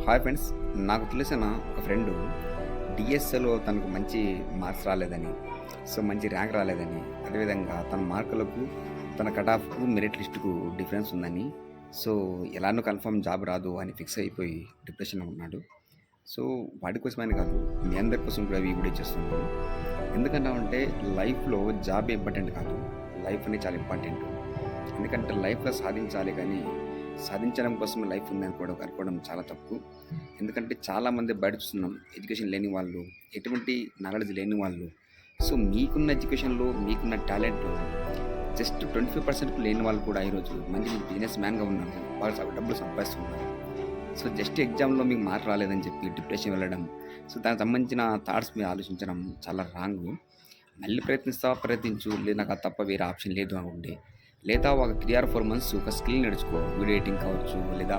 Hi friends. నాకు తెలిసిన ఒక ఫ్రెండు డిఎస్ఏలో తనకు మంచి మార్క్స్ రాలేదని, మంచి ర్యాంక్ రాలేదని, అదేవిధంగా తన మార్కులకు, తన కట్ ఆఫ్‌కు, మెరిట్ లిస్ట్‌కు డిఫరెన్స్ ఉందని, సో ఎలానో కన్ఫర్మ్ జాబ్ రాదు అని ఫిక్స్ అయిపోయి డిప్రెషన్‌లో ఉన్నాడు. సో వాడి కోసమని కాదు, మీ అందరి కోసం కూడా ఈ వీడియో చేస్తున్నాను. ఎందుకన్నామంటే లైఫ్‌లో జాబ్ ఇంపార్టెంట్ కాదు. లైఫ్ అనేది చాలా ఇంపార్టెంట్. ఎందుకంటే లైఫ్‌లో సాధించాలి కానీ, సాధించడం కోసం లైఫ్ ఉందని కూడా అనుకోవడం చాలా తప్పు. ఎందుకంటే చాలామంది బయట చూస్తున్నాం. ఎడ్యుకేషన్ లేని వాళ్ళు, ఎటువంటి నాలెడ్జ్ లేని వాళ్ళు. సో మీకున్న ఎడ్యుకేషన్‌లో, మీకున్న టాలెంట్‌లో జస్ట్ 25% లేని వాళ్ళు కూడా ఈరోజు మంచి బిజినెస్ మ్యాన్‌గా ఉన్నారు. వాళ్ళు డబ్బులు సంపాదిస్తున్నారు. సో జస్ట్ ఎగ్జామ్‌లో మీకు మార్క్ రాలేదని చెప్పి డిప్రెషన్ వెళ్ళడం, సో దానికి సంబంధించిన థాట్స్ మీరు ఆలోచించడం చాలా రాంగు. మళ్ళీ ప్రయత్నిస్తావా? ప్రయత్నించు. లేదు నాకు అది తప్ప వేరే ఆప్షన్ లేదు అనుకుంటే, లేదా ఒక 3 ఆర్ 4 మంత్స్ ఒక స్కిల్ నేర్చుకో. వీడియో ఎడిటింగ్ కావచ్చు, లేదా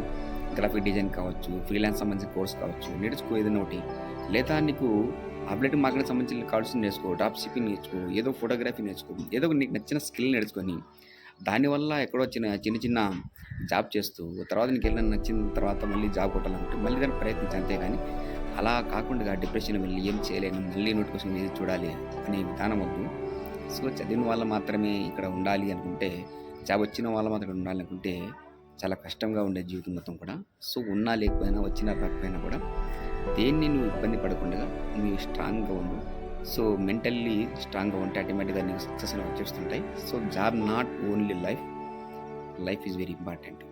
గ్రాఫిక్ డిజైన్ కావచ్చు, ఫ్రీలాన్స్ సంబంధించిన కోర్స్ కావచ్చు. నేర్చుకో ఏదైనా ఒకటి. లేదా నీకు అప్డేట్ మార్కెట్‌కి సంబంధించిన కావాల్సింది నేర్చుకో. డ్రాప్ షిప్పింగ్ నేర్చుకో. ఏదో ఫోటోగ్రఫీ నేర్చుకో. ఏదో ఒక నీకు నచ్చిన స్కిల్ నేర్చుకొని, దానివల్ల ఎక్కడో చిన్న చిన్న జాబ్ చేస్తూ, తర్వాత నీకేదైనా నచ్చిన తర్వాత మళ్ళీ జాబ్ కొట్టాలనుకుంటే మళ్ళీ దానికి ప్రయత్నించు. అంతేగాని అలా కాకుండా డిప్రెషన్ వెళ్ళి ఏం చేయలేను, మళ్ళీ నోటిఫికేషన్ ఏది చూడాలి అనే విధానం వద్దు. సో చదివిన వాళ్ళు మాత్రమే ఇక్కడ ఉండాలి అనుకుంటే, జాబ్ వచ్చిన వాళ్ళు మాత్రమే ఉండాలనుకుంటే చాలా కష్టంగా ఉండే జీవితం మొత్తం కూడా. సో ఉన్నా లేకపోయినా, వచ్చినా రాకపోయినా కూడా దేన్ని నువ్వు ఇబ్బంది పడకుండా నువ్వు స్ట్రాంగ్‌గా ఉండు. సో మెంటల్లీ స్ట్రాంగ్‌గా ఉంటే ఆటోమేటిక్‌గా నీకు సక్సెస్ అనేవి వచ్చేస్తుంటాయి. So job not only life. Life is very important.